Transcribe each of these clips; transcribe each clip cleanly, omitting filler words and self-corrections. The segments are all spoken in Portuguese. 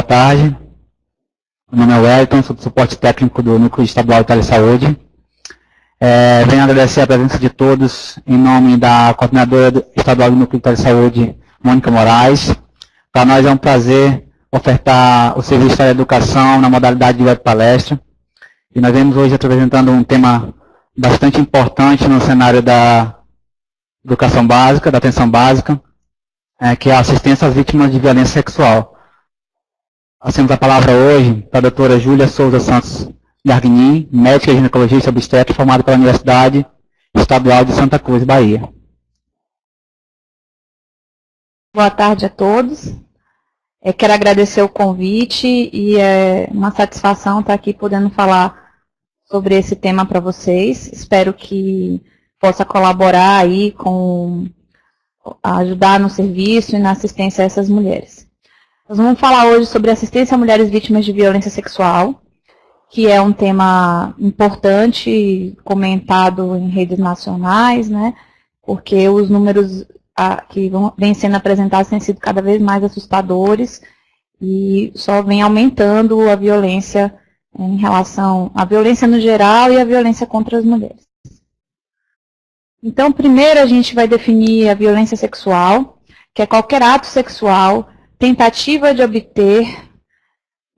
boa tarde. Meu nome é Wellington, sou do suporte técnico do Núcleo Estadual de Telesaúde. Venho agradecer a presença de todos em nome da coordenadora estadual do Núcleo de Telesaúde, Mônica Moraes. Para nós é um prazer ofertar o serviço da educação na modalidade de web palestra. E nós vemos hoje apresentando um tema bastante importante no cenário da educação básica, da atenção básica, que é a assistência às vítimas de violência sexual. Nós temos a palavra hoje para a doutora Júlia Souza Santos Gargnin, médica e ginecologista obstetra, formada pela Universidade Estadual de Santa Cruz, Bahia. Boa tarde a todos. Quero agradecer o convite e é uma satisfação estar aqui podendo falar sobre esse tema para vocês. Espero que possa colaborar aí com ajudar no serviço e na assistência a essas mulheres. Nós vamos falar hoje sobre assistência a mulheres vítimas de violência sexual, que é um tema importante, comentado em redes nacionais, né? Porque os números que vêm sendo apresentados têm sido cada vez mais assustadores e só vem aumentando a violência em relação à violência no geral e a violência contra as mulheres. Então, primeiro a gente vai definir a violência sexual, que é qualquer ato sexual, tentativa de obter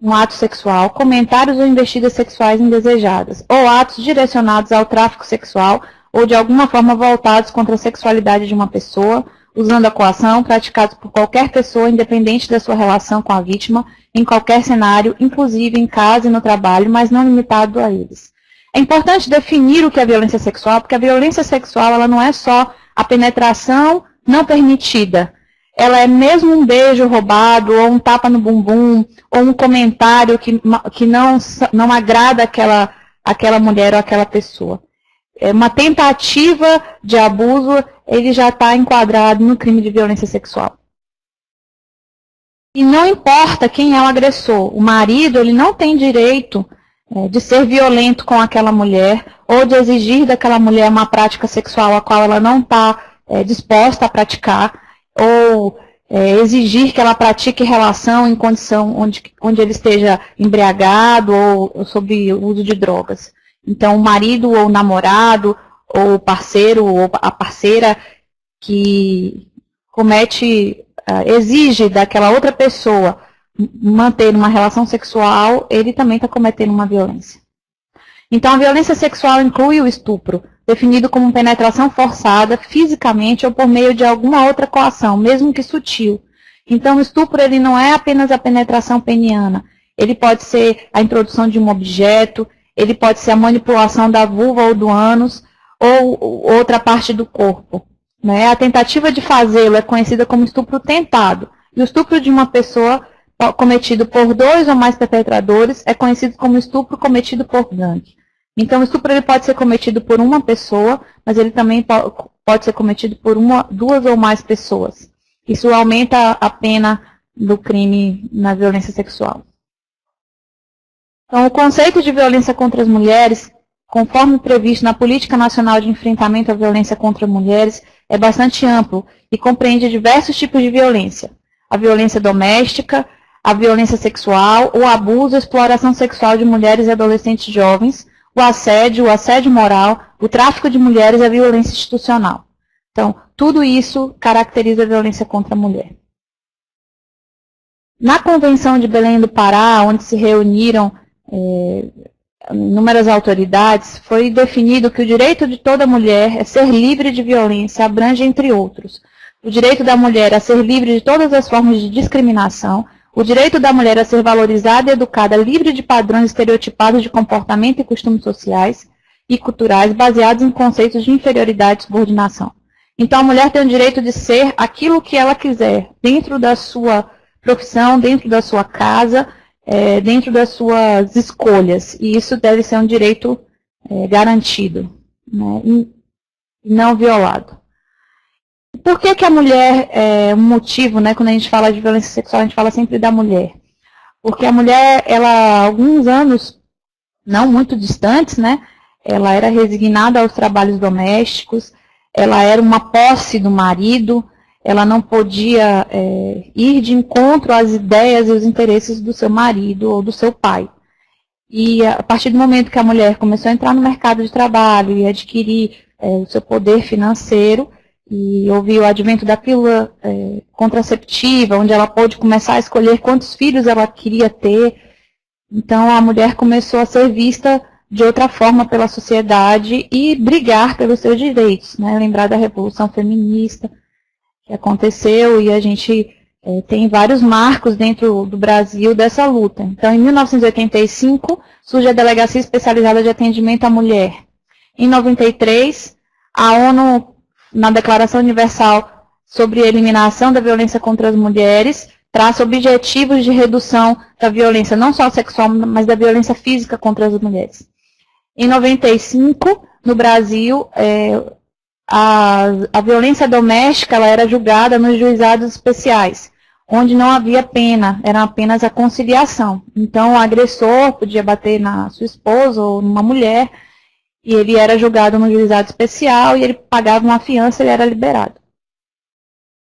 um ato sexual, comentários ou investidas sexuais indesejadas, ou atos direcionados ao tráfico sexual ou de alguma forma voltados contra a sexualidade de uma pessoa, usando a coação, praticados por qualquer pessoa, independente da sua relação com a vítima, em qualquer cenário, inclusive em casa e no trabalho, mas não limitado a eles. É importante definir o que é violência sexual, porque a violência sexual ela não é só a penetração não permitida. Ela é mesmo um beijo roubado, ou um tapa no bumbum, ou um comentário que não agrada aquela mulher ou aquela pessoa. É uma tentativa de abuso, ele já está enquadrado no crime de violência sexual. E não importa quem é o agressor, o marido ele não tem direito de ser violento com aquela mulher, ou de exigir daquela mulher uma prática sexual a qual ela não está disposta a praticar, ou exigir que ela pratique relação em condição onde ele esteja embriagado ou sob o uso de drogas. Então, o marido ou o namorado, ou o parceiro ou a parceira que exige daquela outra pessoa manter uma relação sexual, ele também está cometendo uma violência. Então, a violência sexual inclui o estupro, definido como penetração forçada, fisicamente ou por meio de alguma outra coação, mesmo que sutil. Então, o estupro ele não é apenas a penetração peniana, ele pode ser a introdução de um objeto, ele pode ser a manipulação da vulva ou do ânus, ou outra parte do corpo. Né? A tentativa de fazê-lo é conhecida como estupro tentado, e o estupro de uma pessoa cometido por 2 ou mais perpetradores é conhecido como estupro cometido por gangue. Então, o estupro ele pode ser cometido por uma pessoa, mas ele também pode ser cometido por 2 ou mais pessoas. Isso aumenta a pena do crime na violência sexual. Então, o conceito de violência contra as mulheres, conforme previsto na Política Nacional de Enfrentamento à Violência contra Mulheres, é bastante amplo e compreende diversos tipos de violência. A violência doméstica, a violência sexual, o abuso e exploração sexual de mulheres e adolescentes jovens, o assédio moral, o tráfico de mulheres e a violência institucional. Então, tudo isso caracteriza a violência contra a mulher. Na Convenção de Belém do Pará, onde se reuniram inúmeras autoridades, foi definido que o direito de toda mulher é ser livre de violência, abrange entre outros. O direito da mulher a ser livre de todas as formas de discriminação, o direito da mulher a ser valorizada e educada livre de padrões estereotipados de comportamento e costumes sociais e culturais baseados em conceitos de inferioridade e subordinação. Então, a mulher tem o direito de ser aquilo que ela quiser, dentro da sua profissão, dentro da sua casa, dentro das suas escolhas. E isso deve ser um direito garantido, né, e não violado. Por que a mulher é um motivo, né, quando a gente fala de violência sexual, a gente fala sempre da mulher? Porque a mulher, ela, há alguns anos, não muito distantes, né, ela era resignada aos trabalhos domésticos, ela era uma posse do marido, ela não podia ir de encontro às ideias e os interesses do seu marido ou do seu pai. E a partir do momento que a mulher começou a entrar no mercado de trabalho e adquirir o seu poder financeiro, e houve o advento da pílula contraceptiva, onde ela pôde começar a escolher quantos filhos ela queria ter, então a mulher começou a ser vista de outra forma pela sociedade e brigar pelos seus direitos, né? Lembrar da Revolução Feminista que aconteceu, e a gente tem vários marcos dentro do Brasil dessa luta. Então, em 1985, surge a Delegacia Especializada de Atendimento à Mulher. Em 93, a ONU, na Declaração Universal sobre a Eliminação da Violência contra as Mulheres, traça objetivos de redução da violência, não só sexual, mas da violência física contra as mulheres. Em 95, no Brasil, a violência doméstica ela era julgada nos juizados especiais, onde não havia pena, era apenas a conciliação. Então, o agressor podia bater na sua esposa ou numa mulher, e ele era julgado no juizado especial, e ele pagava uma fiança e ele era liberado.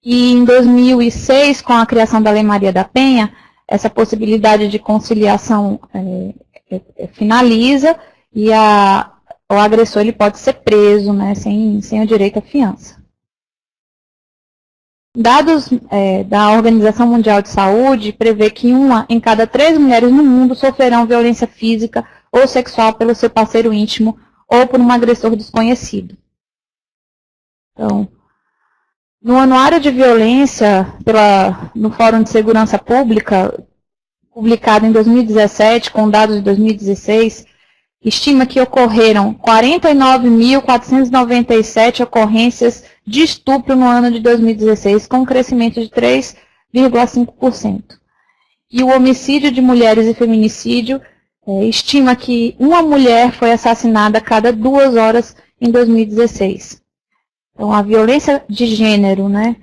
E em 2006, com a criação da Lei Maria da Penha, essa possibilidade de conciliação finaliza, e o agressor ele pode ser preso, né, sem o direito à fiança. Dados da Organização Mundial de Saúde prevê que 1 em cada 3 mulheres no mundo sofrerão violência física ou sexual pelo seu parceiro íntimo ou por um agressor desconhecido. Então, no Anuário de Violência no Fórum de Segurança Pública, publicado em 2017, com dados de 2016, estima que ocorreram 49.497 ocorrências de estupro no ano de 2016, com um crescimento de 3,5%. E o homicídio de mulheres e feminicídio estima que uma mulher foi assassinada a cada 2 horas em 2016. Então, a violência de gênero, né,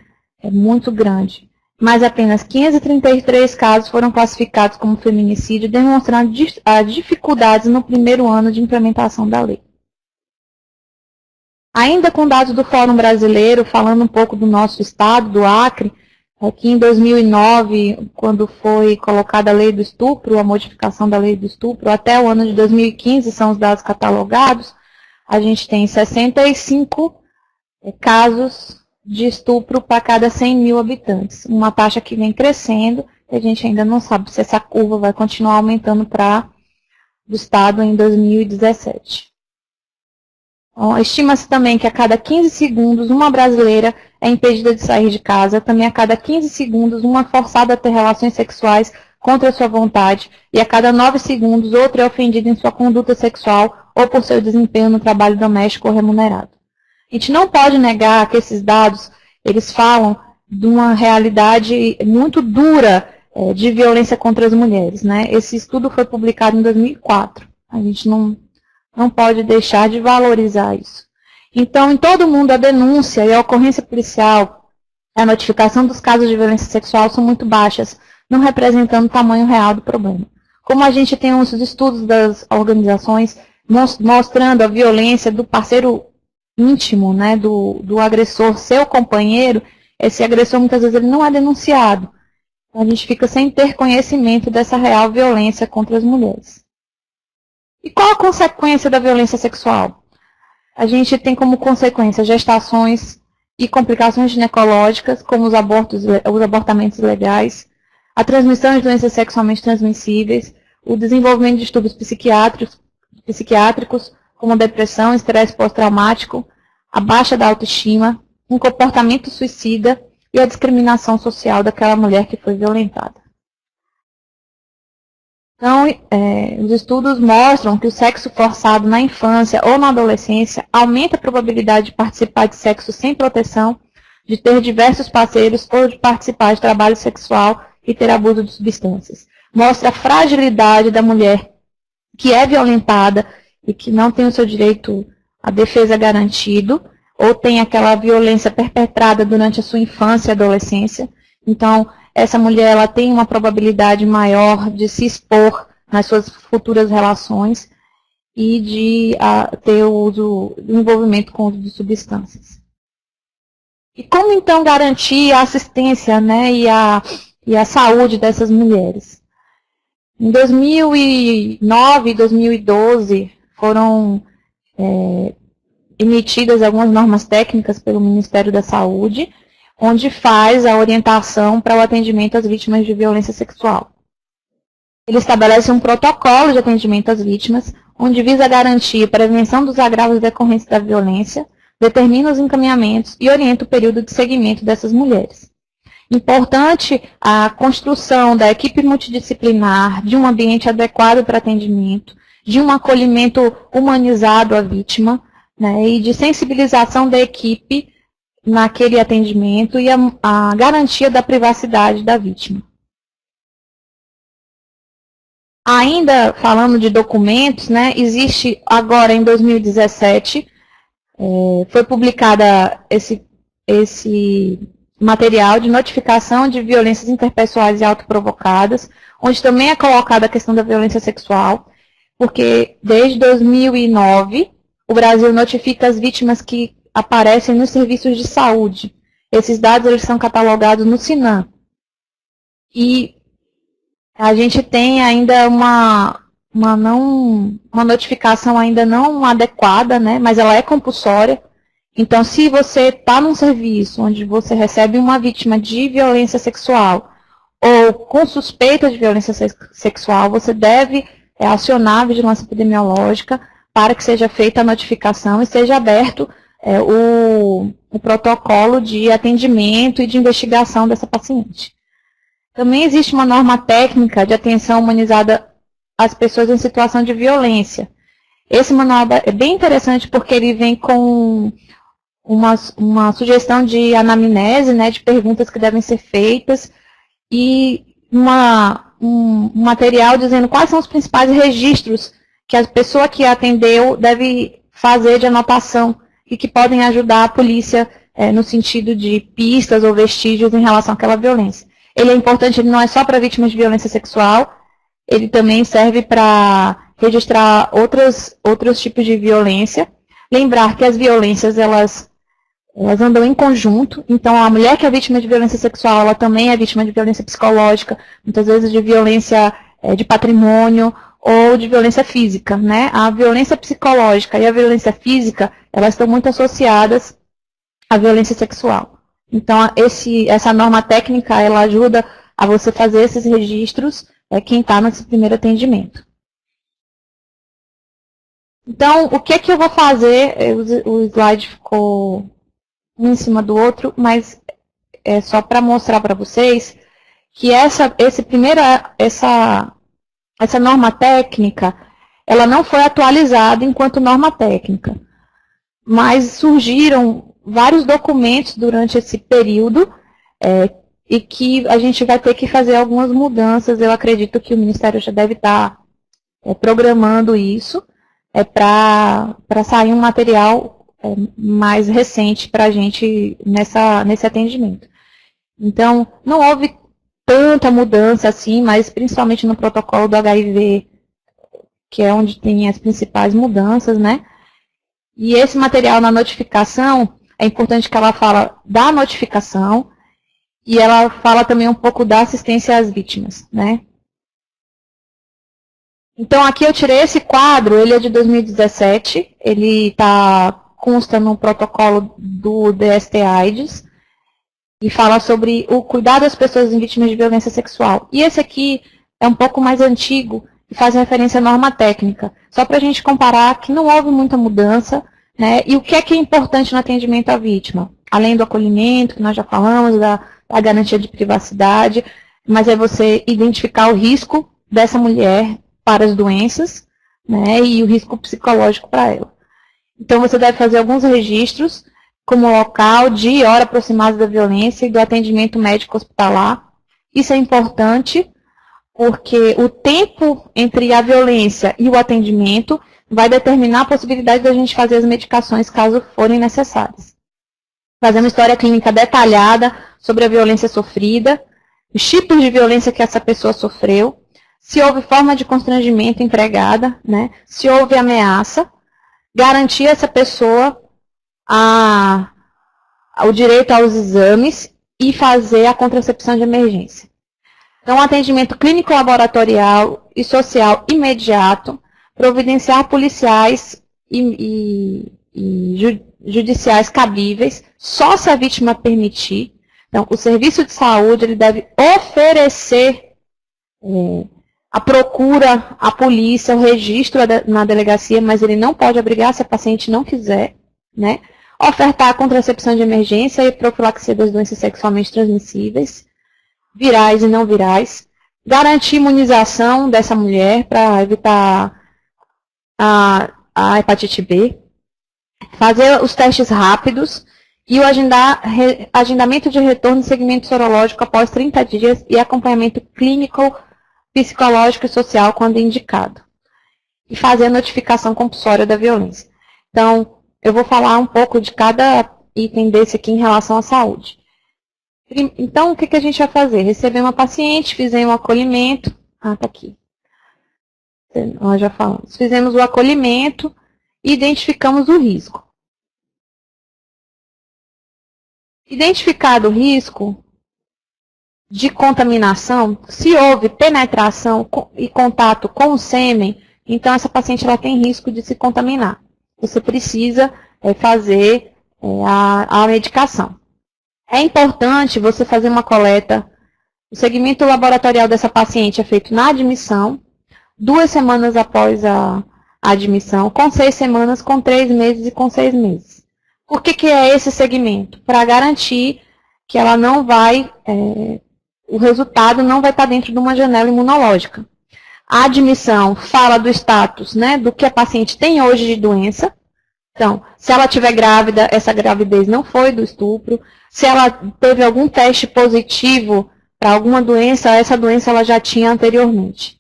é muito grande. Mas apenas 533 casos foram classificados como feminicídio, demonstrando as dificuldades no primeiro ano de implementação da lei. Ainda com dados do Fórum Brasileiro, falando um pouco do nosso estado, do Acre, que em 2009, quando foi colocada a lei do estupro, a modificação da lei do estupro, até o ano de 2015, são os dados catalogados, a gente tem 65 casos de estupro para cada 100 mil habitantes. Uma taxa que vem crescendo, e a gente ainda não sabe se essa curva vai continuar aumentando para o estado em 2017. Então, estima-se também que a cada 15 segundos uma brasileira é impedida de sair de casa, também a cada 15 segundos uma forçada a ter relações sexuais contra a sua vontade, e a cada 9 segundos outra é ofendida em sua conduta sexual ou por seu desempenho no trabalho doméstico ou remunerado. A gente não pode negar que esses dados, eles falam de uma realidade muito dura de violência contra as mulheres, né? Esse estudo foi publicado em 2004. A gente não pode deixar de valorizar isso. Então, em todo o mundo, a denúncia e a ocorrência policial, a notificação dos casos de violência sexual são muito baixas, não representando o tamanho real do problema. Como a gente tem uns estudos das organizações mostrando a violência do parceiro íntimo, né, do agressor, seu companheiro, esse agressor muitas vezes ele não é denunciado. Então, a gente fica sem ter conhecimento dessa real violência contra as mulheres. E qual a consequência da violência sexual? A gente tem como consequência gestações e complicações ginecológicas, como os abortamentos ilegais, a transmissão de doenças sexualmente transmissíveis, o desenvolvimento de distúrbios psiquiátricos, como depressão, estresse pós-traumático, a baixa da autoestima, um comportamento suicida e a discriminação social daquela mulher que foi violentada. Então, os estudos mostram que o sexo forçado na infância ou na adolescência aumenta a probabilidade de participar de sexo sem proteção, de ter diversos parceiros ou de participar de trabalho sexual e ter abuso de substâncias. Mostra a fragilidade da mulher que é violentada e que não tem o seu direito à defesa garantido, ou tem aquela violência perpetrada durante a sua infância e adolescência. Então, essa mulher ela tem uma probabilidade maior de se expor nas suas futuras relações e de ter o envolvimento com o uso de substâncias. E como então garantir a assistência, né, e a saúde dessas mulheres? Em 2009 e 2012 foram emitidas algumas normas técnicas pelo Ministério da Saúde, onde faz a orientação para o atendimento às vítimas de violência sexual. Ele estabelece um protocolo de atendimento às vítimas, onde visa garantir a prevenção dos agravos decorrentes da violência, determina os encaminhamentos e orienta o período de seguimento dessas mulheres. Importante a construção da equipe multidisciplinar, de um ambiente adequado para atendimento, de um acolhimento humanizado à vítima, né, e de sensibilização da equipe naquele atendimento e a garantia da privacidade da vítima. Ainda falando de documentos, né, existe agora em 2017, foi publicada esse material de notificação de violências interpessoais e autoprovocadas, onde também é colocada a questão da violência sexual, porque desde 2009 o Brasil notifica as vítimas que aparecem nos serviços de saúde. Esses dados eles são catalogados no SINAM. E a gente tem ainda uma notificação ainda não adequada, né, mas ela é compulsória. Então, se você está num serviço onde você recebe uma vítima de violência sexual ou com suspeita de violência sexual, você deve acionar a vigilância epidemiológica para que seja feita a notificação e seja aberto o protocolo de atendimento e de investigação dessa paciente. Também existe uma norma técnica de atenção humanizada às pessoas em situação de violência. Esse manual é bem interessante porque ele vem com uma sugestão de anamnese, né, de perguntas que devem ser feitas, e um material dizendo quais são os principais registros que a pessoa que atendeu deve fazer de anotação e que podem ajudar a polícia no sentido de pistas ou vestígios em relação àquela violência. Ele é importante, ele não é só para vítimas de violência sexual, ele também serve para registrar outros tipos de violência. Lembrar que as violências, elas andam em conjunto, então a mulher que é vítima de violência sexual, ela também é vítima de violência psicológica, muitas vezes de violência de patrimônio ou de violência física, né? A violência psicológica e a violência física, elas estão muito associadas à violência sexual. Então, essa norma técnica, ela ajuda a você fazer esses registros, quem está nesse primeiro atendimento. Então, o que eu vou fazer? O slide ficou um em cima do outro, mas é só para mostrar para vocês que essa norma técnica, ela não foi atualizada enquanto norma técnica, mas surgiram vários documentos durante esse período e que a gente vai ter que fazer algumas mudanças. Eu acredito que o Ministério já deve estar programando isso para sair um material mais recente para a gente nesse atendimento. Então, não houve tanta mudança assim, mas principalmente no protocolo do HIV, que é onde tem as principais mudanças, né? E esse material na notificação, é importante que ela fala da notificação e ela fala também um pouco da assistência às vítimas, né? Então, aqui eu tirei esse quadro, ele é de 2017, ele consta no protocolo do DST-AIDS e fala sobre o cuidado das pessoas vítimas de violência sexual. E esse aqui é um pouco mais antigo e faz referência à norma técnica, só para a gente comparar que não houve muita mudança, né? E o que é importante no atendimento à vítima? Além do acolhimento, que nós já falamos, da garantia de privacidade, mas é você identificar o risco dessa mulher para as doenças, né, e o risco psicológico para ela. Então, você deve fazer alguns registros, como local, dia e hora aproximada da violência e do atendimento médico hospitalar. Isso é importante, porque o tempo entre a violência e o atendimento vai determinar a possibilidade da gente fazer as medicações, caso forem necessárias. Fazer uma história clínica detalhada sobre a violência sofrida, os tipos de violência que essa pessoa sofreu, se houve forma de constrangimento empregada, né? Se houve ameaça, garantir a essa pessoa a o direito aos exames e fazer a contracepção de emergência. Então, atendimento clínico laboratorial e social imediato, providenciar policiais e judiciais cabíveis, só se a vítima permitir. Então, o serviço de saúde ele deve oferecer a procura, a polícia, o registro na delegacia, mas ele não pode obrigar se a paciente não quiser, né? Ofertar a contracepção de emergência e profilaxia das doenças sexualmente transmissíveis, virais e não virais, garantir imunização dessa mulher para evitar a hepatite B, fazer os testes rápidos e o agendamento de retorno e segmento sorológico após 30 dias e acompanhamento clínico, psicológico e social quando indicado. E fazer a notificação compulsória da violência. Então, eu vou falar um pouco de cada item desse aqui em relação à saúde. Então, o que a gente vai fazer? Receber uma paciente, fizemos o acolhimento. Tá aqui. Nós já falamos. Fizemos o acolhimento e identificamos o risco. Identificado o risco de contaminação, se houve penetração e contato com o sêmen, então essa paciente ela tem risco de se contaminar. Você precisa fazer a medicação. É importante você fazer uma coleta. O segmento laboratorial dessa paciente é feito na admissão, 2 semanas após a admissão, com 6 semanas, com 3 meses e com 6 meses. Por que é esse segmento? Para garantir que ela não vai, o resultado não vai estar dentro de uma janela imunológica. A admissão fala do status, né, do que a paciente tem hoje de doença. Então, se ela estiver grávida, essa gravidez não foi do estupro. Se ela teve algum teste positivo para alguma doença, essa doença ela já tinha anteriormente.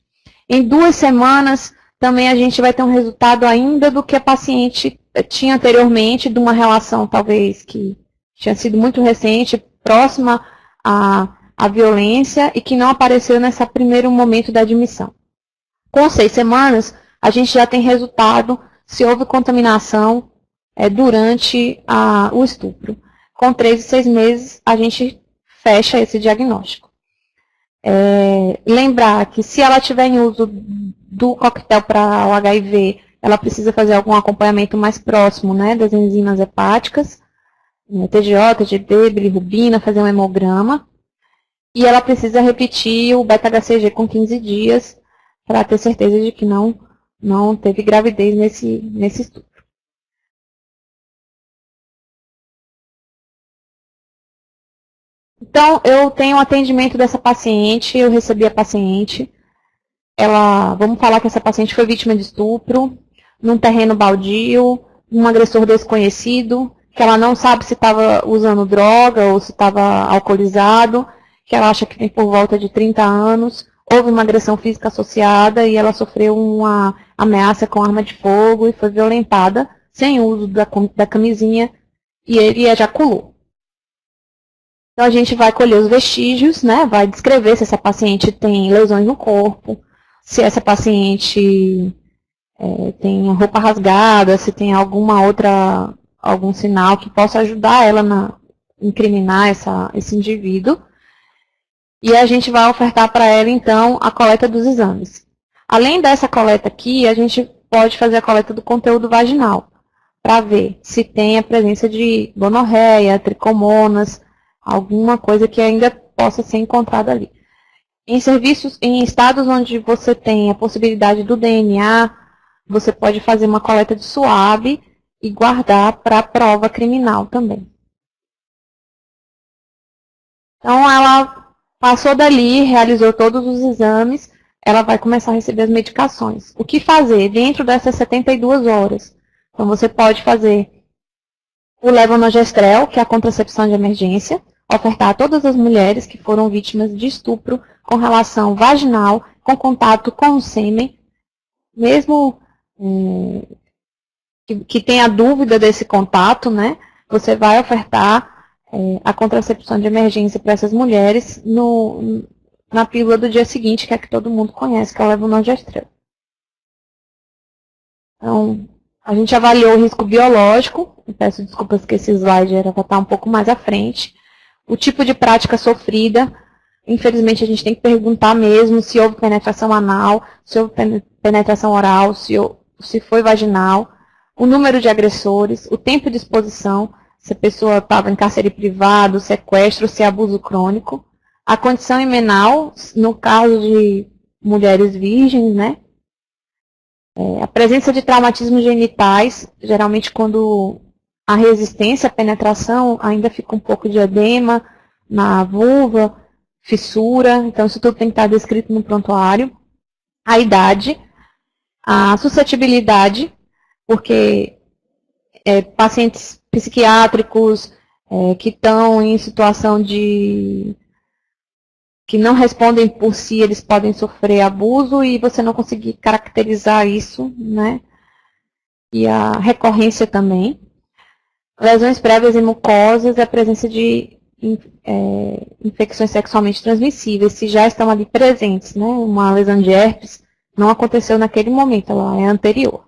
Em 2 semanas, também a gente vai ter um resultado ainda do que a paciente tinha anteriormente, de uma relação talvez que tinha sido muito recente, próxima à violência e que não apareceu nesse primeiro momento da admissão. Com 6 semanas, a gente já tem resultado se houve contaminação durante o estupro. Com 3 e 6 meses, a gente fecha esse diagnóstico. Lembrar que se ela tiver em uso do coquetel para o HIV, ela precisa fazer algum acompanhamento mais próximo, né, das enzimas hepáticas, TGO, TGD, bilirrubina, fazer um hemograma. E ela precisa repetir o beta-HCG com 15 dias para ter certeza de que não teve gravidez nesse estupro. Então, eu tenho o atendimento dessa paciente, eu recebi a paciente. Vamos falar que essa paciente foi vítima de estupro, num terreno baldio, um agressor desconhecido, que ela não sabe se estava usando droga ou se estava alcoolizado, que ela acha que tem por volta de 30 anos, houve uma agressão física associada e ela sofreu uma ameaça com arma de fogo e foi violentada, sem uso da camisinha, e ele ejaculou. Então, a gente vai colher os vestígios, né? Vai descrever se essa paciente tem lesões no corpo, se essa paciente tem roupa rasgada, se tem algum sinal que possa ajudar ela a incriminar esse indivíduo. E a gente vai ofertar para ela, então, a coleta dos exames. Além dessa coleta aqui, a gente pode fazer a coleta do conteúdo vaginal, para ver se tem a presença de gonorreia, tricomonas, alguma coisa que ainda possa ser encontrada ali. Em estados onde você tem a possibilidade do DNA, você pode fazer uma coleta de suave e guardar para a prova criminal também. Então, ela passou dali, realizou todos os exames, ela vai começar a receber as medicações. O que fazer dentro dessas 72 horas? Então, você pode fazer o levonorgestrel, que é a contracepção de emergência, ofertar a todas as mulheres que foram vítimas de estupro com relação vaginal, com contato com o sêmen, mesmo que tenha dúvida desse contato, né? Você vai ofertar a contracepção de emergência para essas mulheres na pílula do dia seguinte, que é a que todo mundo conhece, que é o levonorgestrel. Então, A gente avaliou o risco biológico, eu peço desculpas que esse slide era para estar um pouco mais à frente. O tipo de prática sofrida, infelizmente a gente tem que perguntar mesmo se houve penetração anal, se houve penetração oral, se foi vaginal, o número de agressores, o tempo de exposição, se a pessoa estava em cárcere privado, sequestro, se é abuso crônico, a condição imenal, no caso de mulheres virgens, né? A presença de traumatismos genitais, geralmente quando a resistência à penetração ainda fica um pouco de edema na vulva, fissura, então isso tudo tem que estar descrito no prontuário. A idade, a suscetibilidade, porque pacientes psiquiátricos que estão em situação de que não respondem por si, eles podem sofrer abuso e você não conseguir caracterizar isso, né? E a recorrência também. Lesões prévias em mucosas e a presença de infecções sexualmente transmissíveis, se já estão ali presentes, né? Uma lesão de herpes não aconteceu naquele momento, ela é anterior.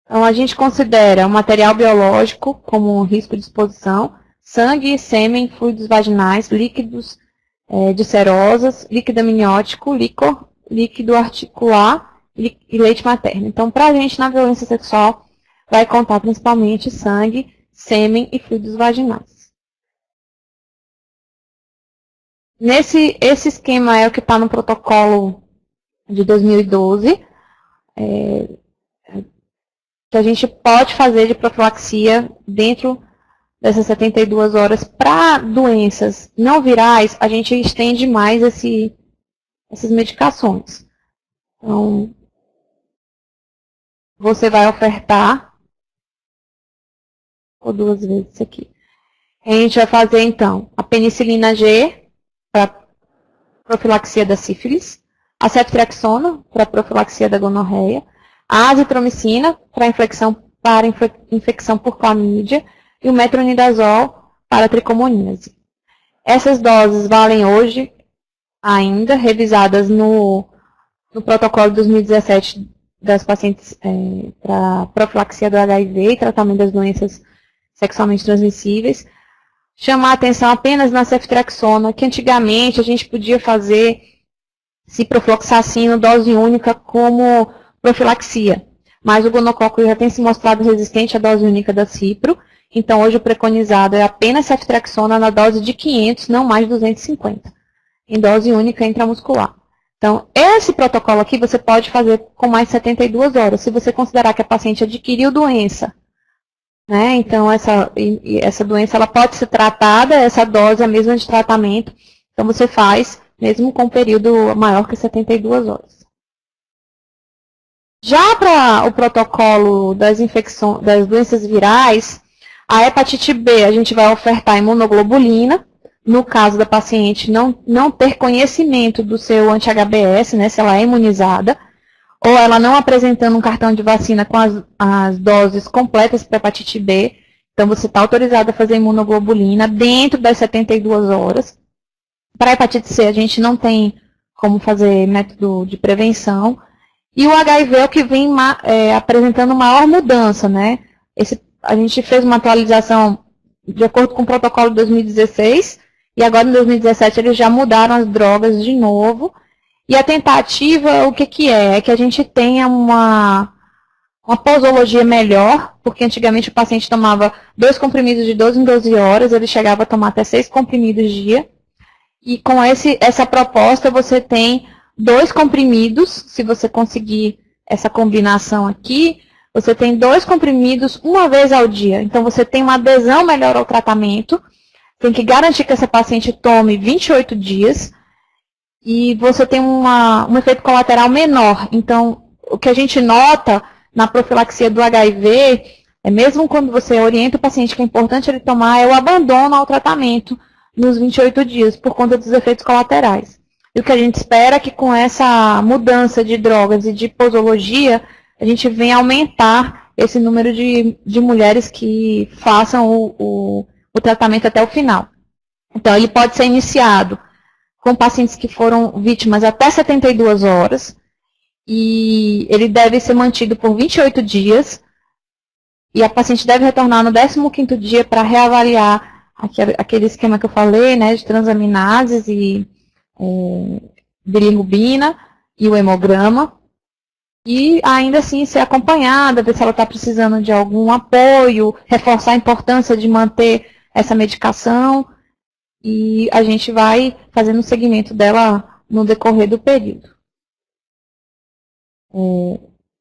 Então, a gente considera o material biológico como um risco de exposição, sangue, sêmen, fluidos vaginais, líquidos de serosas, líquido amniótico, líquor, líquido articular e leite materno. Então, para a gente, na violência sexual, vai contar principalmente sangue, sêmen e fluidos vaginais. Esse esquema é o que está no protocolo de 2012, que a gente pode fazer de profilaxia dentro dessas 72 horas. Para doenças não virais, a gente estende mais essas medicações. Então, você vai ofertar, ou 2 vezes isso aqui. A gente vai fazer, então, a penicilina G, para profilaxia da sífilis, a ceftriaxona, para profilaxia da gonorreia, a azitromicina, para infecção por clamídia, e o metronidazol para tricomoníase. Essas doses valem hoje, ainda, revisadas no protocolo de 2017 das pacientes para profilaxia do HIV e tratamento das doenças sexualmente transmissíveis. Chamar a atenção apenas na ceftriaxona, que antigamente a gente podia fazer ciprofloxacino, dose única, como profilaxia. Mas o gonococo já tem se mostrado resistente à dose única da cipro, então hoje o preconizado é apenas ceftriaxona na dose de 500, não mais de 250, em dose única intramuscular. Então, esse protocolo aqui você pode fazer com mais 72 horas, se você considerar que a paciente adquiriu doença. Né? Então, essa doença ela pode ser tratada, essa dose é a mesma de tratamento, então você faz mesmo com um período maior que 72 horas. Já para o protocolo das doenças virais, a hepatite B a gente vai ofertar imunoglobulina, no caso da paciente não ter conhecimento do seu anti-HBS, né, se ela é imunizada, ou ela não apresentando um cartão de vacina com as doses completas para hepatite B, então você está autorizado a fazer imunoglobulina dentro das 72 horas. Para hepatite C a gente não tem como fazer método de prevenção. E o HIV é o que vem apresentando maior mudança, né? A gente fez uma atualização de acordo com o protocolo de 2016, e agora em 2017 eles já mudaram as drogas de novo. E a tentativa, o que é? É que a gente tenha uma posologia melhor, porque antigamente o paciente tomava 2 comprimidos de 12 em 12 horas, ele chegava a tomar até 6 comprimidos dia. E com essa proposta você tem 2 comprimidos, se você conseguir essa combinação aqui, você tem 2 comprimidos uma vez ao dia. Então você tem uma adesão melhor ao tratamento, tem que garantir que essa paciente tome 28 dias, e você tem um efeito colateral menor. Então, o que a gente nota na profilaxia do HIV, mesmo quando você orienta o paciente que é importante ele tomar, é o abandono ao tratamento nos 28 dias, por conta dos efeitos colaterais. E o que a gente espera é que com essa mudança de drogas e de posologia, a gente venha aumentar esse número de mulheres que façam o tratamento até o final. Então, ele pode ser iniciado com pacientes que foram vítimas até 72 horas, e ele deve ser mantido por 28 dias, e a paciente deve retornar no 15º dia para reavaliar aquele esquema que eu falei, né, de transaminases e bilirrubina e o hemograma, e ainda assim ser acompanhada, ver se ela está precisando de algum apoio, reforçar a importância de manter essa medicação, e a gente vai fazendo o seguimento dela no decorrer do período.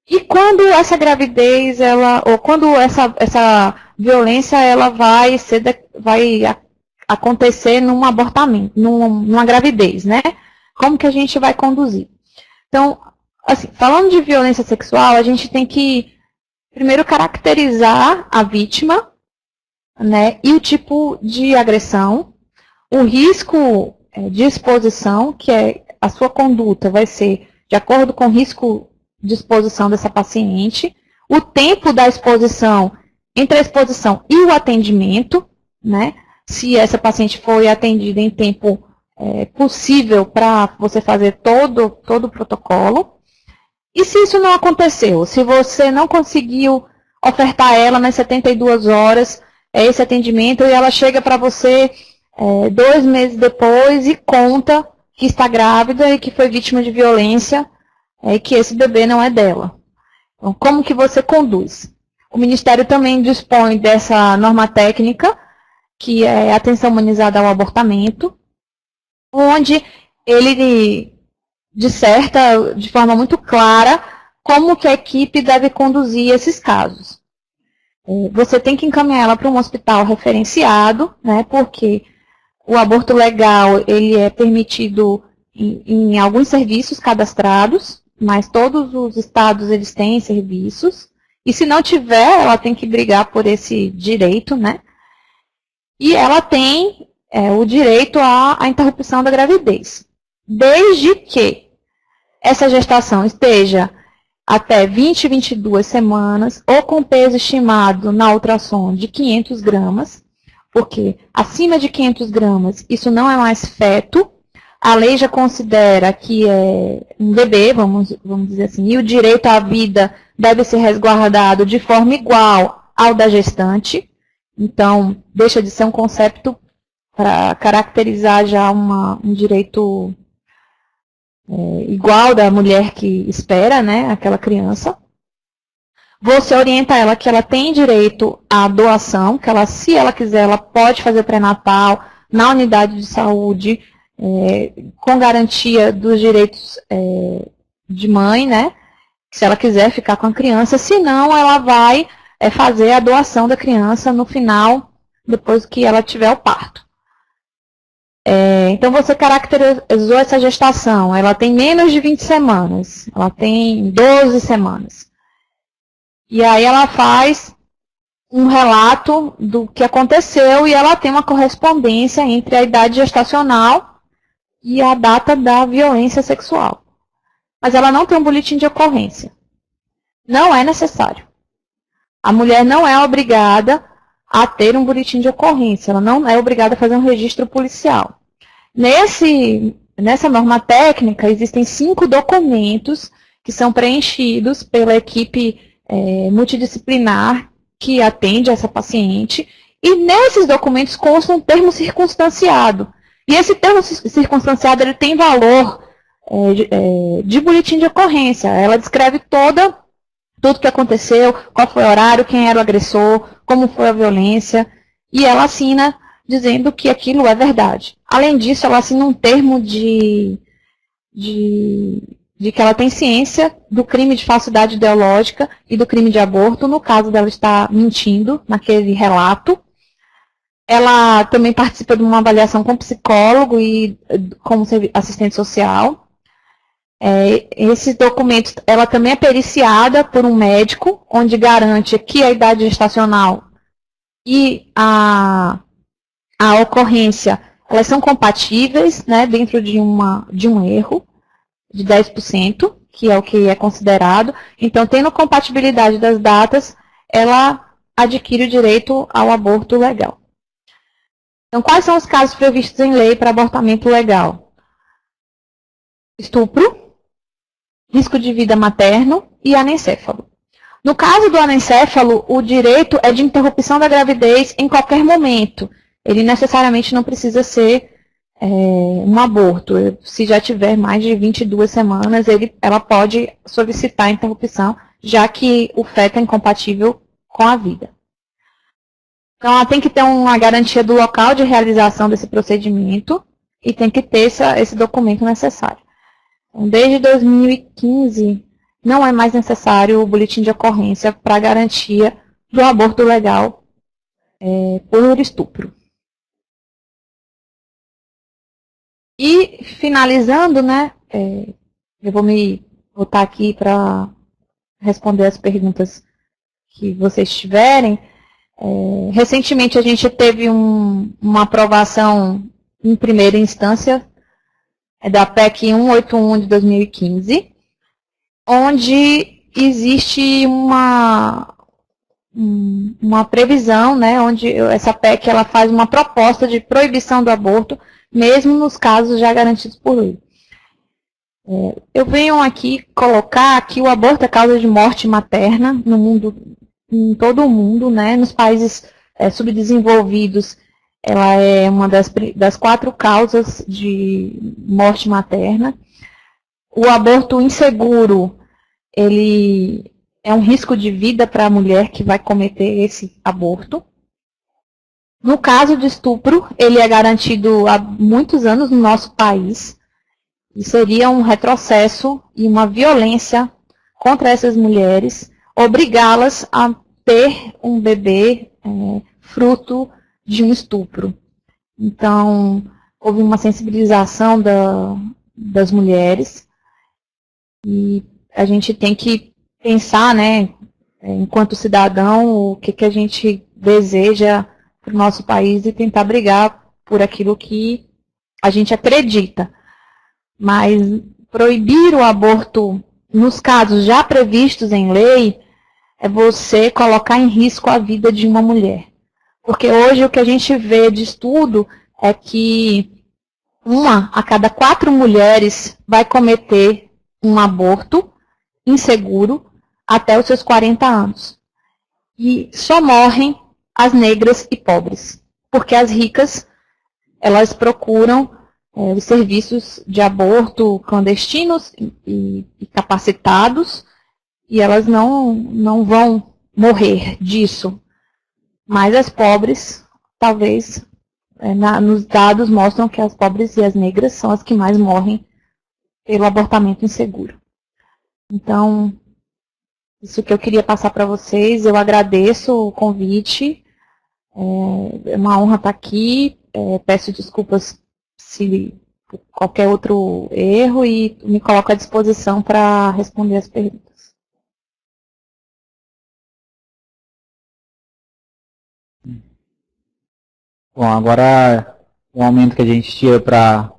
E quando essa gravidez, ou quando essa violência, ela vai acontecer num abortamento, numa gravidez, né? Como que a gente vai conduzir? Então, assim, falando de violência sexual, a gente tem que primeiro caracterizar a vítima, né? E o tipo de agressão, o risco de exposição, que a sua conduta vai ser de acordo com o risco de exposição dessa paciente, o tempo da exposição, entre a exposição e o atendimento, né? Se essa paciente foi atendida em tempo possível para você fazer todo o protocolo. E se isso não aconteceu, se você não conseguiu ofertar a ela nas 72 horas esse atendimento e ela chega para você 2 meses depois e conta que está grávida e que foi vítima de violência e que esse bebê não é dela. Então, como que você conduz? O Ministério também dispõe dessa norma técnica, que é atenção humanizada ao abortamento, onde ele disserta de forma muito clara como que a equipe deve conduzir esses casos. Você tem que encaminhar ela para um hospital referenciado, né, porque o aborto legal ele é permitido em alguns serviços cadastrados, mas todos os estados eles têm serviços, e se não tiver, ela tem que brigar por esse direito, né? E ela tem o direito à interrupção da gravidez, desde que essa gestação esteja até 20, 22 semanas, ou com peso estimado na ultrassom de 500 gramas, porque acima de 500 gramas, isso não é mais feto, a lei já considera que é um bebê, vamos dizer assim, e o direito à vida deve ser resguardado de forma igual ao da gestante, então deixa de ser um conceito para caracterizar já um direito igual da mulher que espera, né, aquela criança. Você orienta ela que ela tem direito à doação, que ela, se ela quiser, ela pode fazer pré-natal na unidade de saúde, com garantia dos direitos de mãe, né, se ela quiser ficar com a criança, senão ela vai fazer a doação da criança no final, depois que ela tiver o parto. Então, você caracterizou essa gestação, ela tem menos de 20 semanas, ela tem 12 semanas. E aí ela faz um relato do que aconteceu e ela tem uma correspondência entre a idade gestacional e a data da violência sexual. Mas ela não tem um boletim de ocorrência. Não é necessário. A mulher não é obrigada a ter um boletim de ocorrência, ela não é obrigada a fazer um registro policial. Nessa norma técnica, existem 5 documentos que são preenchidos pela equipe multidisciplinar que atende essa paciente, e nesses documentos consta um termo circunstanciado. E esse termo circunstanciado ele tem valor de boletim de ocorrência. Ela descreve tudo que aconteceu, qual foi o horário, quem era o agressor, como foi a violência, e ela assina dizendo que aquilo é verdade. Além disso, ela assina um termo de que ela tem ciência do crime de falsidade ideológica e do crime de aborto, no caso dela estar mentindo naquele relato. Ela também participa de uma avaliação com psicólogo e como assistente social. Esses documentos, ela também é periciada por um médico, onde garante que a idade gestacional e a ocorrência, elas são compatíveis, né, dentro de um erro de 10%, que é o que é considerado. Então, tendo compatibilidade das datas, ela adquire o direito ao aborto legal. Então, quais são os casos previstos em lei para abortamento legal? Estupro, risco de vida materno e anencéfalo. No caso do anencéfalo, o direito é de interrupção da gravidez em qualquer momento. Ele necessariamente não precisa ser um aborto. Se já tiver mais de 22 semanas, ela pode solicitar a interrupção, já que o feto é incompatível com a vida. Então, ela tem que ter uma garantia do local de realização desse procedimento e tem que ter esse documento necessário. Então, desde 2015, não é mais necessário o boletim de ocorrência para garantia do aborto legal por estupro. E, finalizando, né, eu vou me botar aqui para responder as perguntas que vocês tiverem. Recentemente, a gente teve uma aprovação em primeira instância da PEC 181 de 2015, onde existe uma previsão, né, onde essa PEC ela faz uma proposta de proibição do aborto, mesmo nos casos já garantidos por lei. Eu venho aqui colocar que o aborto é causa de morte materna no mundo, em todo o mundo, né, nos países subdesenvolvidos, ela é uma das 4 causas de morte materna. O aborto inseguro, ele é um risco de vida para a mulher que vai cometer esse aborto. No caso de estupro, ele é garantido há muitos anos no nosso país. E seria um retrocesso e uma violência contra essas mulheres, obrigá-las a ter um bebê fruto de um estupro. Então, houve uma sensibilização das mulheres e a gente tem que pensar, né, enquanto cidadão, o que a gente deseja para o nosso país e tentar brigar por aquilo que a gente acredita. Mas proibir o aborto nos casos já previstos em lei é você colocar em risco a vida de uma mulher. Porque hoje o que a gente vê de estudo é que 1 a cada 4 mulheres vai cometer um aborto inseguro até os seus 40 anos. E só morrem as negras e pobres. Porque as ricas, elas procuram os serviços de aborto clandestinos e capacitados, e elas não vão morrer disso. Mas as pobres, talvez, nos dados mostram que as pobres e as negras são as que mais morrem pelo abortamento inseguro. Então, isso que eu queria passar para vocês. Eu agradeço o convite. É uma honra estar aqui. Peço desculpas se por qualquer outro erro e me coloco à disposição para responder as perguntas. Bom, agora o momento que a gente tira para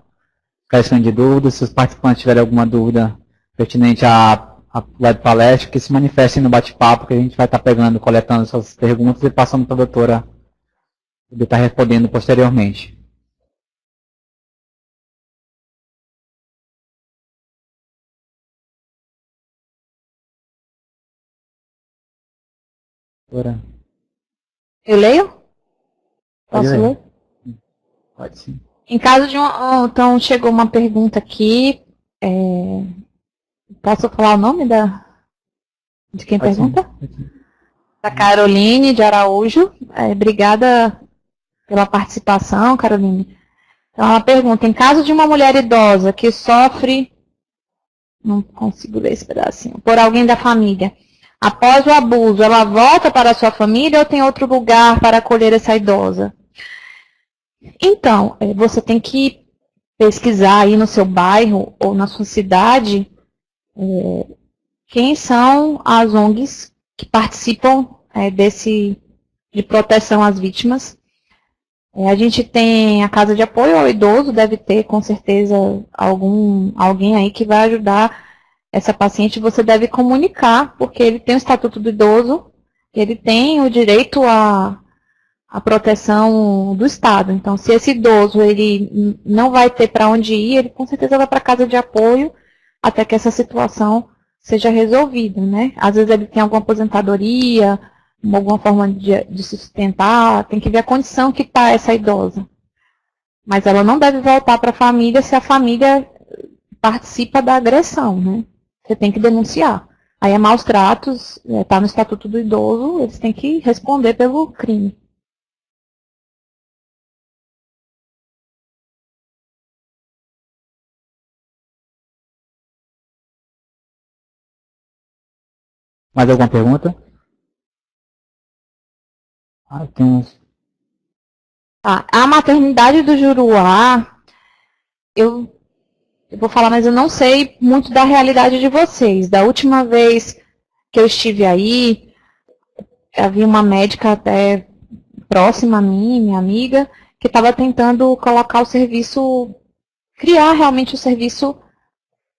questão de dúvidas. Se os participantes tiverem alguma dúvida pertinente à web palestra, que se manifestem no bate-papo, que a gente vai estar pegando, coletando essas perguntas e passando para a doutora poder estar respondendo posteriormente. Doutora, Eu leio? pode Posso ler? Pode sim. Em caso de então, chegou uma pergunta aqui. Posso falar o nome de quem Pode sim. pergunta? Da Caroline de Araújo. Obrigada pela participação, Caroline. Então, ela pergunta, em caso de uma mulher idosa que sofre, não consigo ler esse pedacinho, por alguém da família, após o abuso, ela volta para a sua família ou tem outro lugar para acolher essa idosa? Então, você tem que pesquisar aí no seu bairro ou na sua cidade quem são as ONGs que participam de proteção às vítimas. A gente tem a Casa de Apoio ao Idoso, deve ter com certeza alguém aí que vai ajudar essa paciente. Você deve comunicar, porque ele tem o Estatuto do Idoso, ele tem o direito à proteção do Estado. Então, se esse idoso ele não vai ter para onde ir, ele com certeza vai para a Casa de Apoio. até que essa situação seja resolvida, né? Às vezes ele tem alguma aposentadoria, alguma forma de se sustentar, tem que ver a condição que está essa idosa. Mas ela não deve voltar para a família se a família participa da agressão, né? Você tem que denunciar. Aí é maus tratos, está no Estatuto do Idoso, eles têm que responder pelo crime. Mais alguma pergunta? Tem uns... A maternidade do Juruá, eu vou falar, mas eu não sei muito da realidade de vocês. Da última vez que eu estive aí, havia uma médica até próxima a mim, minha amiga, que estava tentando colocar o serviço, criar realmente o serviço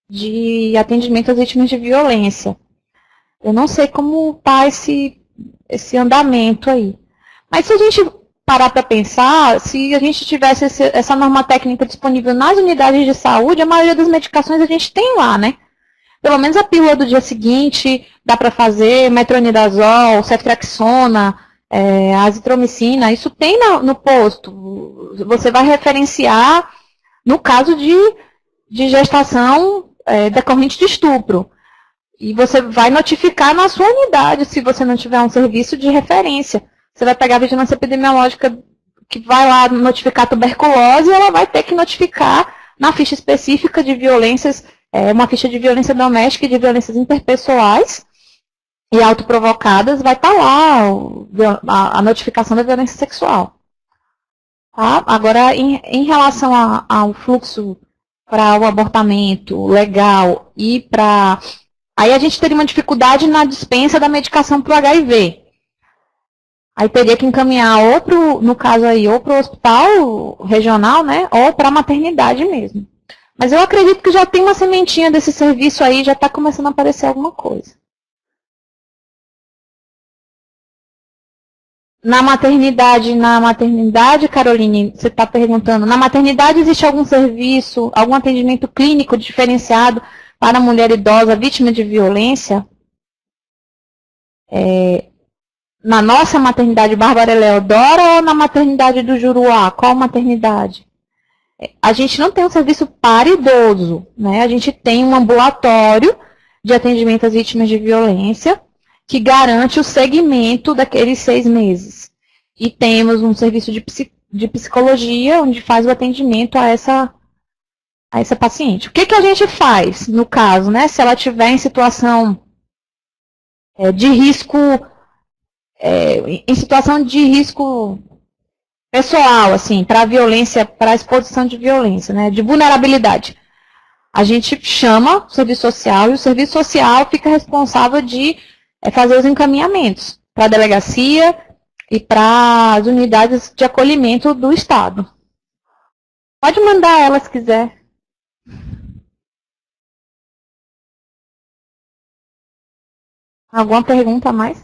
de atendimento às vítimas de violência. Eu não sei como está esse andamento aí. Mas se a gente parar para pensar, se a gente tivesse essa norma técnica disponível nas unidades de saúde, a maioria das medicações a gente tem lá, né? Pelo menos a pílula do dia seguinte dá para fazer, metronidazol, ceftriaxona, azitromicina, isso tem no posto. Você vai referenciar no caso de gestação decorrente de estupro. E você vai notificar na sua unidade, se você não tiver um serviço de referência. Você vai pegar a vigilância epidemiológica que vai lá notificar a tuberculose e ela vai ter que notificar na ficha específica de violências, uma ficha de violência doméstica e de violências interpessoais e autoprovocadas, vai estar lá a notificação da violência sexual. Tá? Agora, em relação ao fluxo para o abortamento legal e para... Aí a gente teria uma dificuldade na dispensa da medicação para o HIV. Aí teria que encaminhar no caso aí, ou para o hospital regional, né, ou para a maternidade mesmo. Mas eu acredito que já tem uma sementinha desse serviço aí, já está começando a aparecer alguma coisa. Na maternidade, Caroline, você está perguntando, na maternidade existe algum serviço, algum atendimento clínico diferenciado para a mulher idosa vítima de violência? Na nossa maternidade Bárbara Eleodora ou na maternidade do Juruá? Qual maternidade? A gente não tem um serviço para idoso, né? A gente tem um ambulatório de atendimento às vítimas de violência que garante o segmento daqueles 6 meses. E temos um serviço de psicologia onde faz o atendimento a essa paciente. O que a gente faz no caso, né? Se ela estiver em situação de risco, em situação de risco pessoal, assim, para a violência, para a exposição de violência, né? De vulnerabilidade. A gente chama o serviço social e o serviço social fica responsável de fazer os encaminhamentos para a delegacia e para as unidades de acolhimento do Estado. Pode mandar ela se quiser. Alguma pergunta a mais?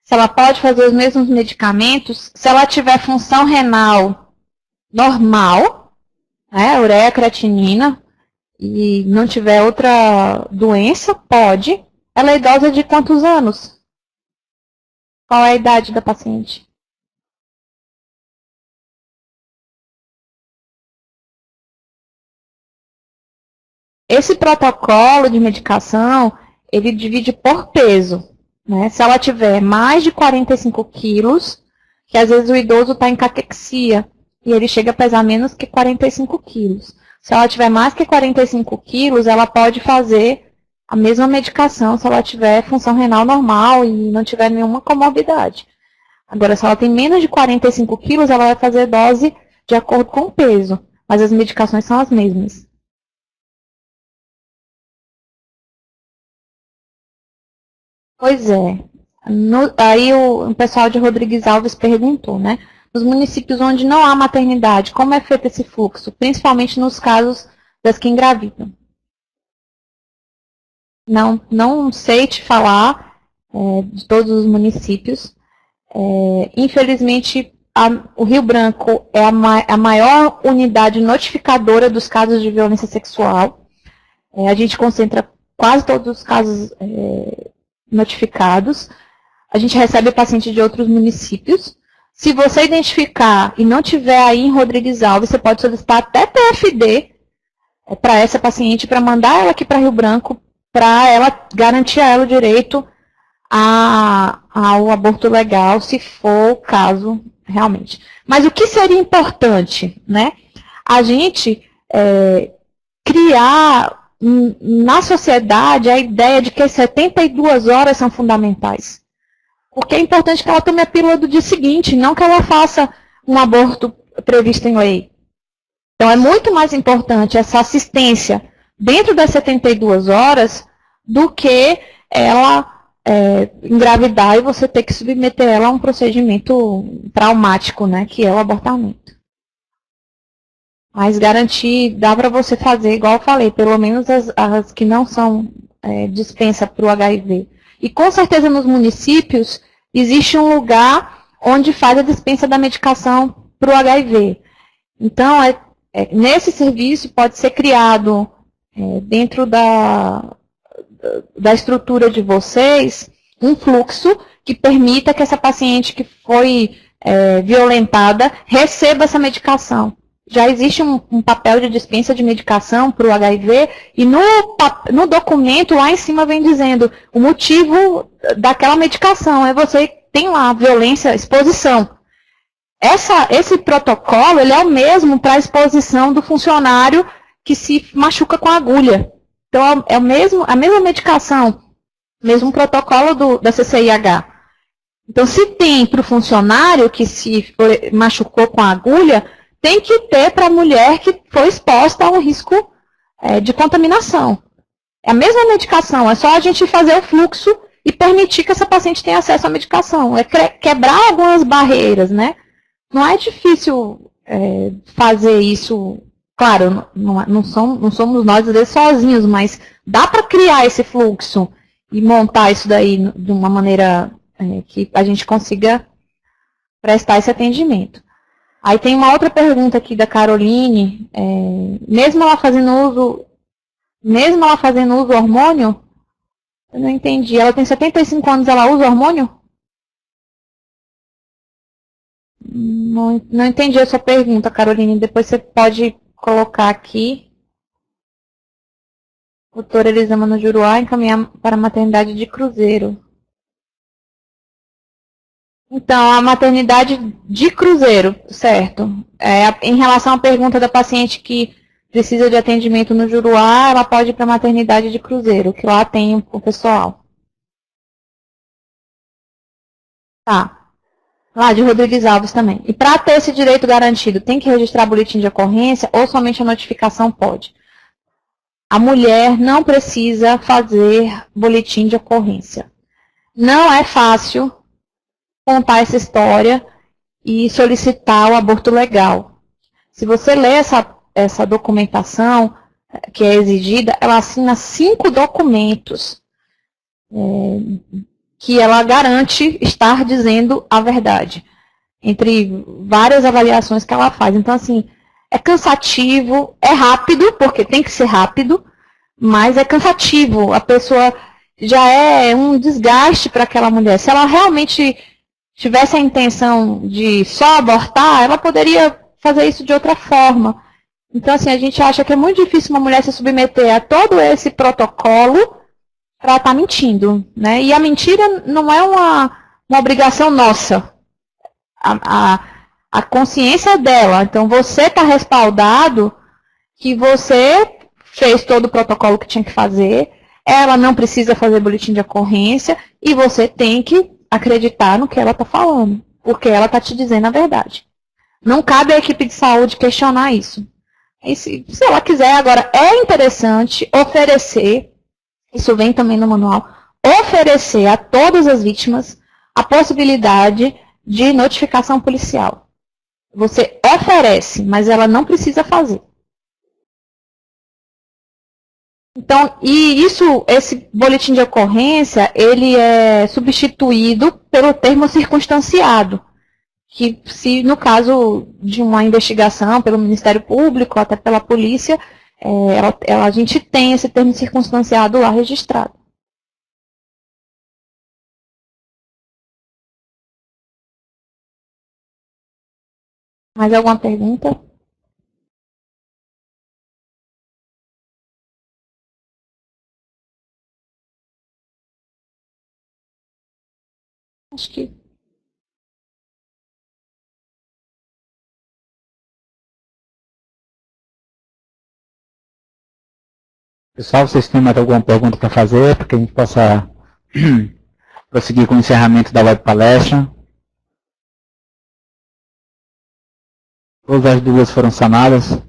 Se ela pode fazer os mesmos medicamentos, se ela tiver função renal normal, né, ureia, creatinina, e não tiver outra doença, pode. Ela é idosa de quantos anos? Qual é a idade da paciente? Esse protocolo de medicação, ele divide por peso. Né? Se ela tiver mais de 45 quilos, que às vezes o idoso está em caquexia, e ele chega a pesar menos que 45 quilos. Se ela tiver mais que 45 quilos, ela pode fazer a mesma medicação se ela tiver função renal normal e não tiver nenhuma comorbidade. Agora, se ela tem menos de 45 quilos, ela vai fazer dose de acordo com o peso, mas as medicações são as mesmas. Pois é. Aí o pessoal de Rodrigues Alves perguntou, né? Nos municípios onde não há maternidade, como é feito esse fluxo? Principalmente nos casos das que engravidam. Não sei te falar de todos os municípios. Infelizmente, o Rio Branco é a maior unidade notificadora dos casos de violência sexual. A gente concentra quase todos os casos notificados. A gente recebe paciente de outros municípios. Se você identificar e não tiver aí em Rodrigues Alves, você pode solicitar até TFD para essa paciente, para mandar ela aqui para Rio Branco, para ela garantir a ela o direito ao aborto legal, se for o caso realmente. Mas o que seria importante, né? A gente criar na sociedade a ideia de que as 72 horas são fundamentais. Porque é importante que ela tome a pílula do dia seguinte, não que ela faça um aborto previsto em lei. Então, é muito mais importante essa assistência dentro das 72 horas do que ela engravidar e você ter que submeter ela a um procedimento traumático, né, que é o abortamento. Mas garantir, dá para você fazer, igual eu falei, pelo menos as que não são dispensa para o HIV. E com certeza nos municípios existe um lugar onde faz a dispensa da medicação para o HIV. Então, nesse serviço pode ser criado dentro da estrutura de vocês um fluxo que permita que essa paciente que foi violentada receba essa medicação. Já existe um papel de dispensa de medicação para o HIV e no documento lá em cima vem dizendo o motivo daquela medicação. Você tem lá violência, exposição. Esse protocolo ele é o mesmo para a exposição do funcionário que se machuca com a agulha. Então, é a mesma medicação, mesmo protocolo da CCIH. Então, se tem para o funcionário que se machucou com a agulha, tem que ter para a mulher que foi exposta a um risco de contaminação. É a mesma medicação, é só a gente fazer o fluxo e permitir que essa paciente tenha acesso à medicação. É quebrar algumas barreiras, né? Não é difícil fazer isso. Claro, não somos nós às vezes sozinhos, mas dá para criar esse fluxo e montar isso daí de uma maneira que a gente consiga prestar esse atendimento. Aí tem uma outra pergunta aqui da Caroline. Mesmo ela fazendo uso do hormônio? Eu não entendi. Ela tem 75 anos, ela usa hormônio? Não entendi a sua pergunta, Caroline. Depois você pode colocar aqui. Doutora Elisama Juruá encaminhar para a maternidade de Cruzeiro. Então, a maternidade de Cruzeiro, certo. Em relação à pergunta da paciente que precisa de atendimento no Juruá, ela pode ir para a maternidade de Cruzeiro, que lá tem o pessoal. Tá. Lá de Rodrigues Alves também. E para ter esse direito garantido, tem que registrar boletim de ocorrência ou somente a notificação pode? A mulher não precisa fazer boletim de ocorrência. Não é fácil contar essa história e solicitar o aborto legal. Se você ler essa documentação que é exigida, ela assina 5 documentos que ela garante estar dizendo a verdade, entre várias avaliações que ela faz. Então, assim, é cansativo, é rápido, porque tem que ser rápido, mas é cansativo. A pessoa já é um desgaste para aquela mulher. Se ela realmente tivesse a intenção de só abortar, ela poderia fazer isso de outra forma. Então, assim, a gente acha que é muito difícil uma mulher se submeter a todo esse protocolo para estar mentindo, né? E a mentira não é uma obrigação nossa. A consciência é dela. Então, você está respaldado que você fez todo o protocolo que tinha que fazer, ela não precisa fazer boletim de ocorrência e você tem que acreditar no que ela está falando, porque ela está te dizendo a verdade. Não cabe à equipe de saúde questionar isso. E se ela quiser, agora, é interessante oferecer, isso vem também no manual, oferecer a todas as vítimas a possibilidade de notificação policial. Você oferece, mas ela não precisa fazer. Então, esse boletim de ocorrência, ele é substituído pelo termo circunstanciado, que se no caso de uma investigação pelo Ministério Público, até pela polícia, a gente tem esse termo circunstanciado lá registrado. Mais alguma pergunta? Acho que... Pessoal, vocês têm mais alguma pergunta para fazer, para que a gente possa prosseguir com o encerramento da web palestra? Todas as dúvidas foram sanadas?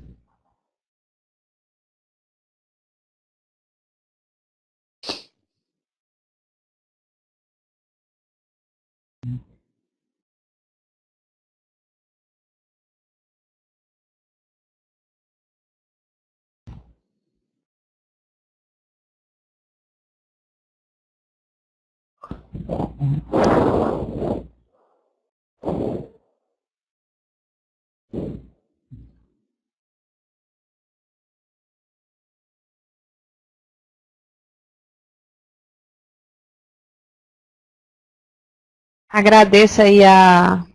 Agradeço aí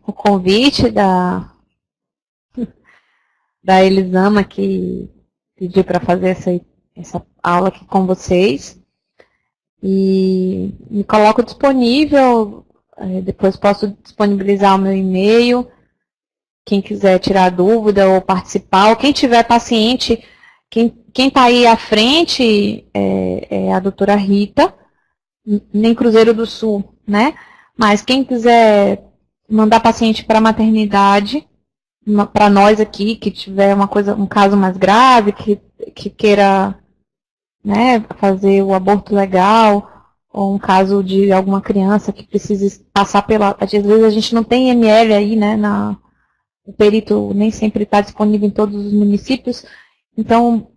o convite da Elisama, que pediu para fazer essa aula aqui com vocês. E me coloco disponível, depois posso disponibilizar o meu e-mail, quem quiser tirar dúvida ou participar, ou quem tiver paciente, quem está aí à frente é a doutora Rita, nem Cruzeiro do Sul, né? Mas quem quiser mandar paciente para a maternidade, para nós aqui, que tiver um caso mais grave, que queira, né, fazer o aborto legal, ou um caso de alguma criança que precise passar pela... Às vezes a gente não tem ML aí, né, o perito nem sempre está disponível em todos os municípios, então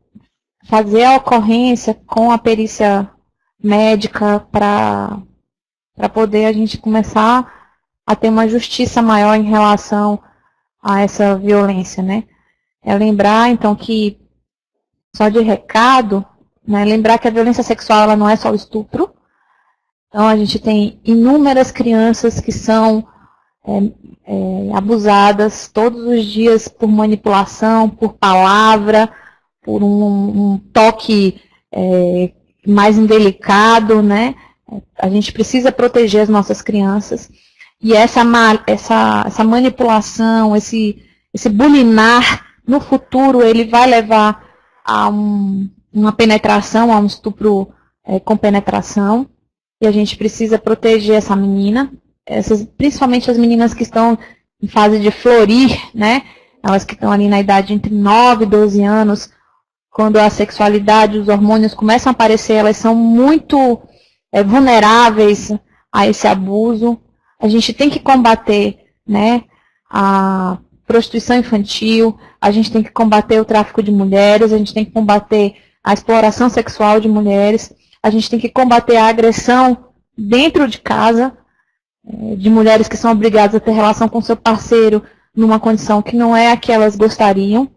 fazer a ocorrência com a perícia médica para poder a gente começar a ter uma justiça maior em relação a essa violência, né. É lembrar, então, que, só de recado, né, lembrar que a violência sexual ela não é só o estupro. Então, a gente tem inúmeras crianças que são abusadas todos os dias por manipulação, por palavra, por um toque mais indelicado, né? A gente precisa proteger as nossas crianças. E essa manipulação, esse bulinar, no futuro, ele vai levar a uma penetração, a um estupro com penetração. E a gente precisa proteger essa menina, principalmente as meninas que estão em fase de florir, né? Elas que estão ali na idade entre 9 e 12 anos, quando a sexualidade, os hormônios começam a aparecer, elas são muito vulneráveis a esse abuso. A gente tem que combater, né, a prostituição infantil, a gente tem que combater o tráfico de mulheres, a gente tem que combater a exploração sexual de mulheres, a gente tem que combater a agressão dentro de casa, de mulheres que são obrigadas a ter relação com seu parceiro numa condição que não é a que elas gostariam.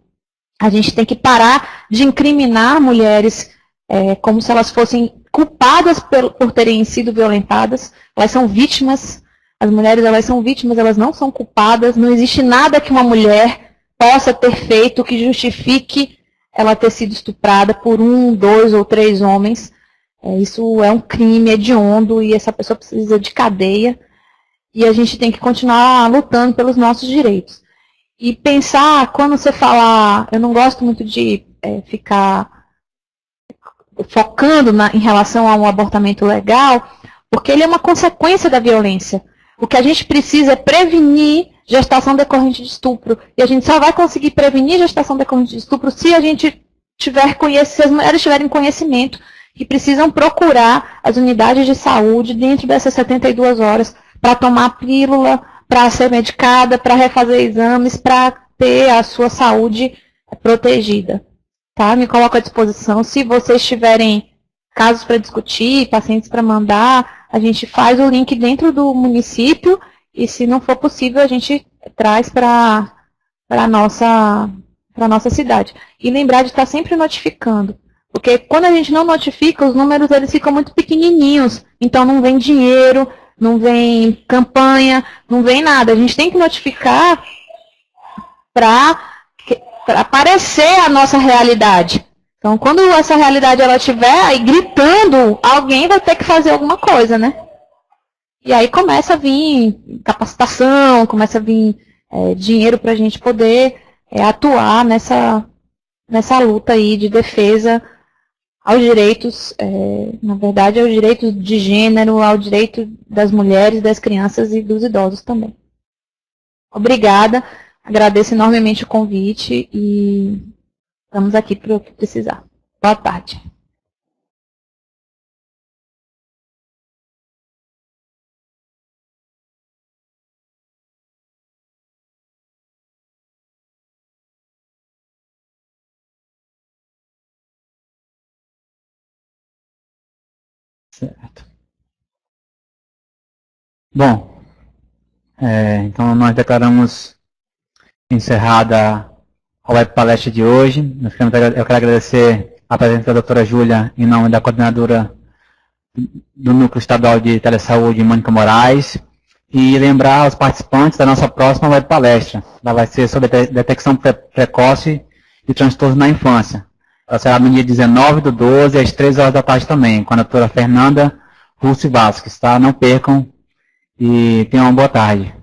A gente tem que parar de incriminar mulheres como se elas fossem culpadas por terem sido violentadas. Elas são vítimas, as mulheres elas são vítimas, elas não são culpadas. Não existe nada que uma mulher possa ter feito que justifique ela ter sido estuprada por 1, 2 ou 3 homens. Isso é um crime hediondo e essa pessoa precisa de cadeia. E a gente tem que continuar lutando pelos nossos direitos. E pensar, quando você falar, eu não gosto muito de ficar focando em relação a um abortamento legal, porque ele é uma consequência da violência. O que a gente precisa é prevenir gestação decorrente de estupro. E a gente só vai conseguir prevenir gestação decorrente de estupro se a gente se as mulheres tiverem conhecimento que precisam procurar as unidades de saúde dentro dessas 72 horas para tomar pílula, para ser medicada, para refazer exames, para ter a sua saúde protegida. tá? Me coloco à disposição. Se vocês tiverem casos para discutir, pacientes para mandar, a gente faz o link dentro do município e, se não for possível, a gente traz para a nossa cidade. E lembrar de estar sempre notificando. Porque quando a gente não notifica, os números eles ficam muito pequenininhos. Então não vem dinheiro, não vem campanha, não vem nada. A gente tem que notificar para aparecer a nossa realidade. Então, quando essa realidade ela estiver aí gritando, alguém vai ter que fazer alguma coisa, né? E aí começa a vir capacitação, começa a vir dinheiro para a gente poder atuar nessa luta aí de defesa aos direitos, na verdade, aos direitos de gênero, ao direito das mulheres, das crianças e dos idosos também. Obrigada, agradeço enormemente o convite e estamos aqui para o que precisar. Boa tarde. Certo. Bom, então nós declaramos encerrada a web palestra de hoje. Eu quero agradecer a presença da doutora Júlia, em nome da coordenadora do Núcleo Estadual de Telesaúde, Mônica Moraes, e lembrar aos participantes da nossa próxima web palestra. Ela vai ser sobre detecção precoce de transtornos na infância. Ela será no dia 19/12, às 3 horas da tarde também, com a doutora Fernanda Russo Vasques, tá? Não percam e tenham uma boa tarde.